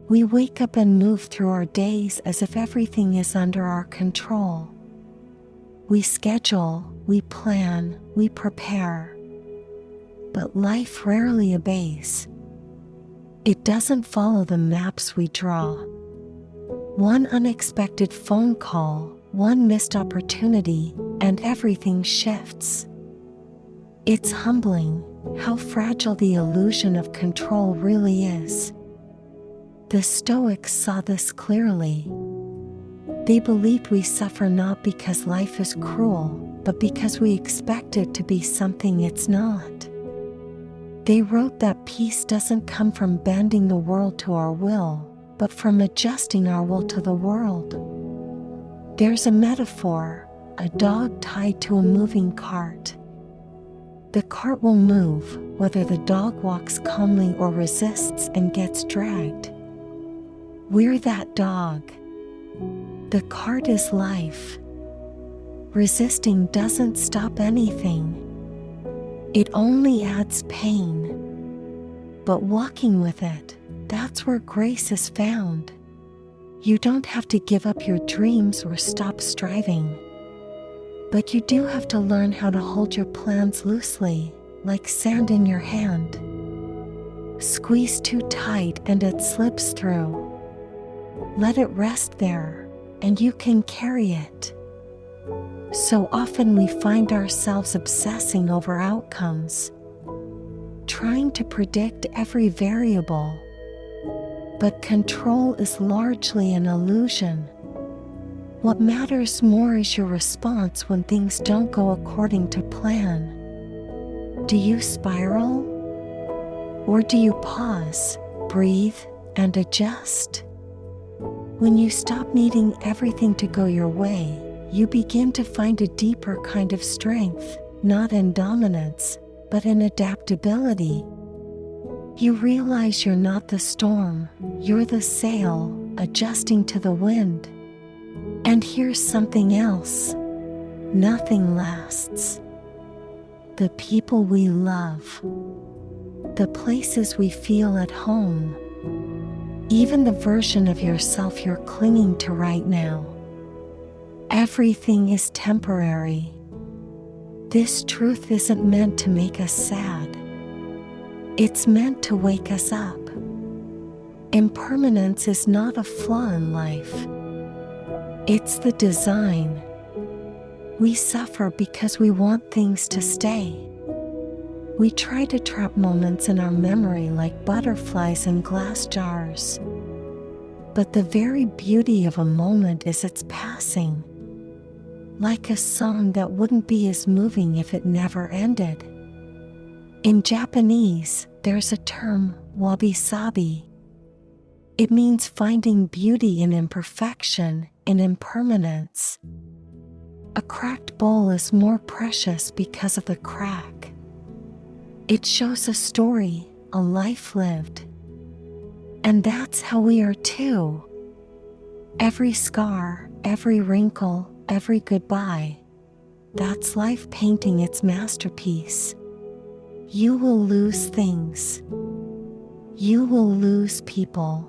We wake up and move through our days as if everything is under our control. We schedule, we plan, we prepare. But life rarely obeys. It doesn't follow the maps we draw. One unexpected phone call, one missed opportunity, and everything shifts. It's humbling how fragile the illusion of control really is. The Stoics saw this clearly. They believed we suffer not because life is cruel, but because we expect it to be something it's not. They wrote that peace doesn't come from bending the world to our will, but from adjusting our will to the world. There's a metaphor, a dog tied to a moving cart. The cart will move, whether the dog walks calmly or resists and gets dragged. We're that dog. The cart is life. Resisting doesn't stop anything. It only adds pain. But walking with it, that's where grace is found. You don't have to give up your dreams or stop striving. But you do have to learn how to hold your plans loosely, like sand in your hand. Squeeze too tight and it slips through. Let it rest there, and you can carry it. So often we find ourselves obsessing over outcomes, trying to predict every variable. But control is largely an illusion. What matters more is your response when things don't go according to plan. Do you spiral? Or do you pause, breathe, and adjust? When you stop needing everything to go your way, you begin to find a deeper kind of strength, not in dominance, but in adaptability. You realize you're not the storm, you're the sail, adjusting to the wind. And here's something else. Nothing lasts. The people we love. The places we feel at home. Even the version of yourself you're clinging to right now. Everything is temporary. This truth isn't meant to make us sad. It's meant to wake us up. Impermanence is not a flaw in life. It's the design. We suffer because we want things to stay. We try to trap moments in our memory like butterflies in glass jars. But the very beauty of a moment is its passing. Like a song that wouldn't be as moving if it never ended. In Japanese, there's a term, wabi-sabi. It means finding beauty in imperfection, in impermanence. A cracked bowl is more precious because of the crack. It shows a story, a life lived. And that's how we are too. Every scar, every wrinkle, every goodbye. That's life painting its masterpiece. You will lose things. You will lose people.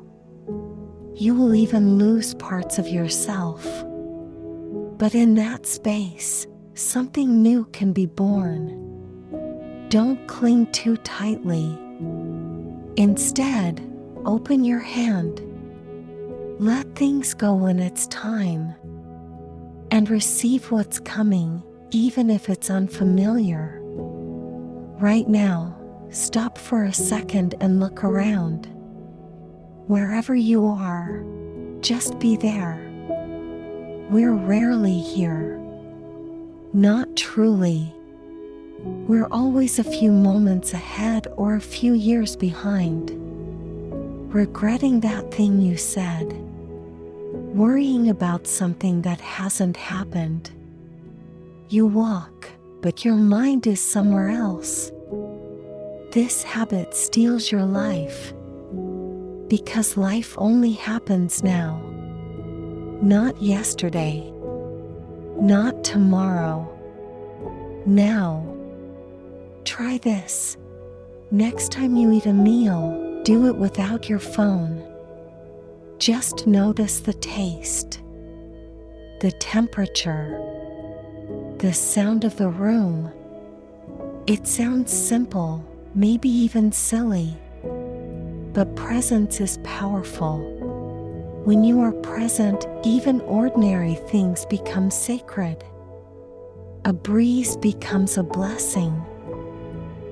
You will even lose parts of yourself. But in that space, something new can be born. Don't cling too tightly. Instead, open your hand. Let things go when it's time. And receive what's coming, even if it's unfamiliar. Right now, stop for a second and look around. Wherever you are, just be there. We're rarely here. Not truly. We're always a few moments ahead or a few years behind. Regretting that thing you said. Worrying about something that hasn't happened. You walk, but your mind is somewhere else. This habit steals your life. Because life only happens now. Not yesterday. Not tomorrow. Now. Try this. Next time you eat a meal, do it without your phone. Just notice the taste, the temperature, the sound of the room. It sounds simple, maybe even silly, but presence is powerful. When you are present, even ordinary things become sacred. A breeze becomes a blessing.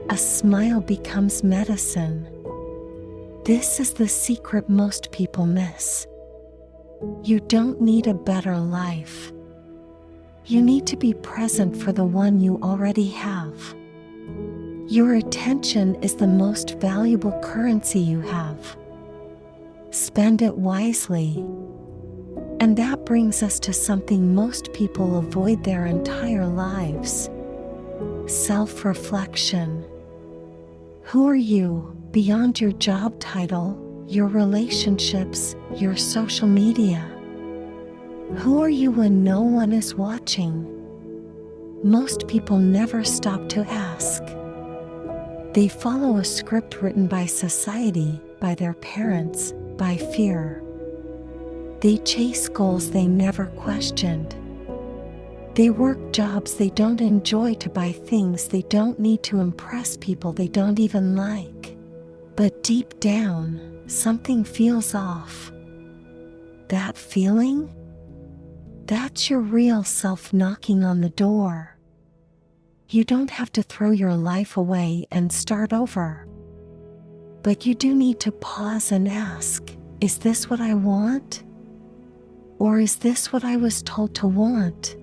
A smile becomes medicine. This is the secret most people miss. You don't need a better life. You need to be present for the one you already have. Your attention is the most valuable currency you have. Spend it wisely. And that brings us to something most people avoid their entire lives: self-reflection. Who are you beyond your job title, your relationships, your social media? Who are you when no one is watching? Most people never stop to ask. They follow a script written by society, by their parents, by fear. They chase goals they never questioned. They work jobs they don't enjoy to buy things they don't need to impress people they don't even like. But deep down, something feels off. That feeling? That's your real self knocking on the door. You don't have to throw your life away and start over. But you do need to pause and ask, is this what I want? Or is this what I was told to want?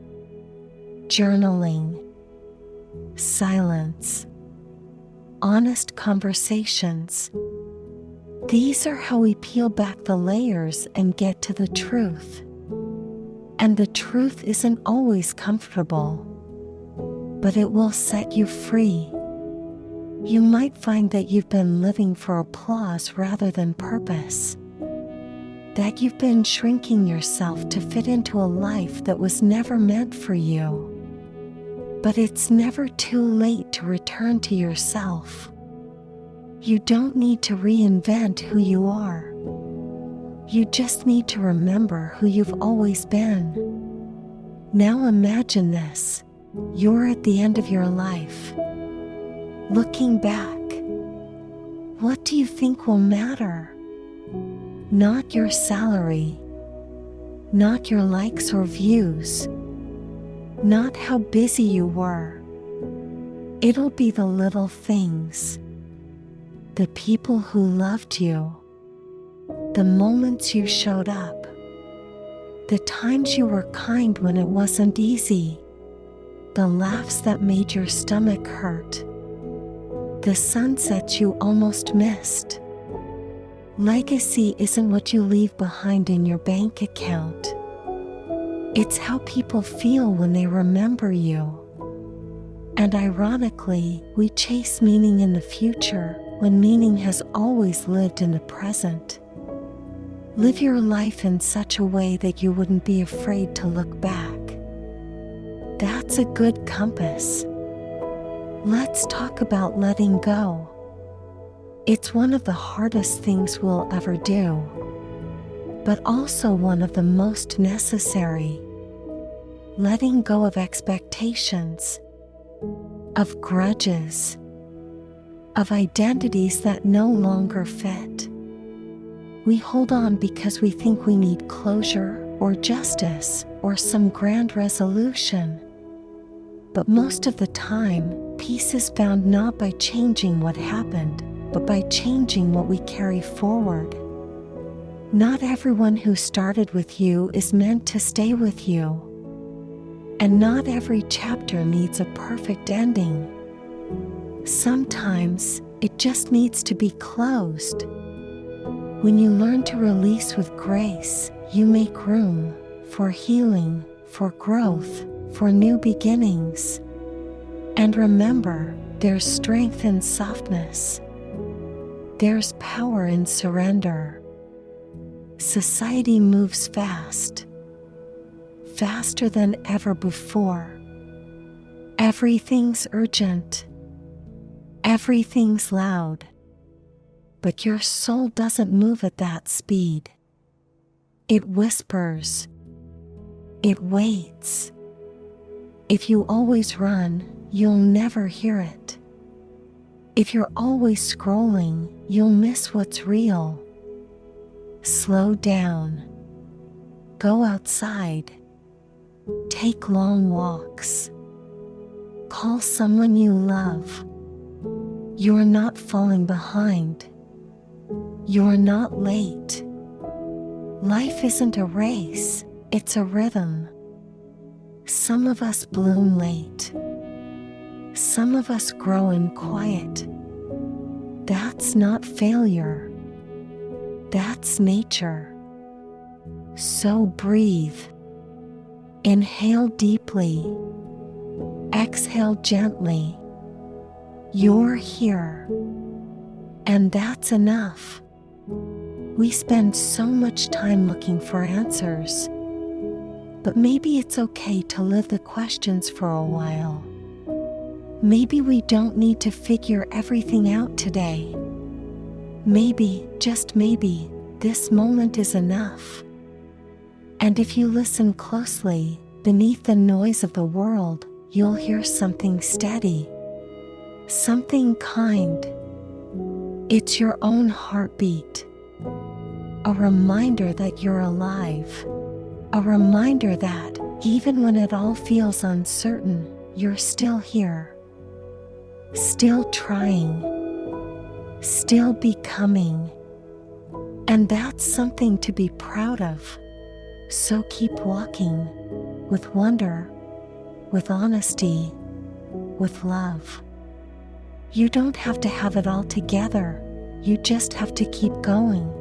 Journaling, silence, honest conversations. These are how we peel back the layers and get to the truth. And the truth isn't always comfortable, but it will set you free. You might find that you've been living for applause rather than purpose. That you've been shrinking yourself to fit into a life that was never meant for you. But it's never too late to return to yourself. You don't need to reinvent who you are. You just need to remember who you've always been. Now imagine this. You're at the end of your life. Looking back, what do you think will matter? Not your salary, not your likes or views, not how busy you were. It'll be the little things, the people who loved you, the moments you showed up, the times you were kind when it wasn't easy, the laughs that made your stomach hurt, the sunsets you almost missed. Legacy isn't what you leave behind in your bank account. It's how people feel when they remember you. And ironically, we chase meaning in the future when meaning has always lived in the present. Live your life in such a way that you wouldn't be afraid to look back. That's a good compass. Let's talk about letting go. It's one of the hardest things we'll ever do, but also one of the most necessary. Letting go of expectations, of grudges, of identities that no longer fit. We hold on because we think we need closure or justice or some grand resolution. But most of the time, peace is found not by changing what happened, but by changing what we carry forward. Not everyone who started with you is meant to stay with you. And not every chapter needs a perfect ending. Sometimes it just needs to be closed. When you learn to release with grace, you make room for healing, for growth, for new beginnings. And remember, there's strength in softness. There's power in surrender. Society moves fast, faster than ever before. Everything's urgent. Everything's loud. But your soul doesn't move at that speed. It whispers. It waits. If you always run, you'll never hear it. If you're always scrolling, you'll miss what's real. Slow down. Go outside. Take long walks. Call someone you love. You're not falling behind. You're not late. Life isn't a race, it's a rhythm. Some of us bloom late. Some of us grow in quiet. That's not failure. That's nature. So breathe. Inhale deeply. Exhale gently. You're here. And that's enough. We spend so much time looking for answers. But maybe it's okay to live the questions for a while. Maybe we don't need to figure everything out today. Maybe, just maybe, this moment is enough. And if you listen closely, beneath the noise of the world, you'll hear something steady. Something kind. It's your own heartbeat. A reminder that you're alive. A reminder that, even when it all feels uncertain, you're still here. Still trying. Still becoming. And that's something to be proud of. So keep walking, with wonder, with honesty, with love. You don't have to have it all together, you just have to keep going.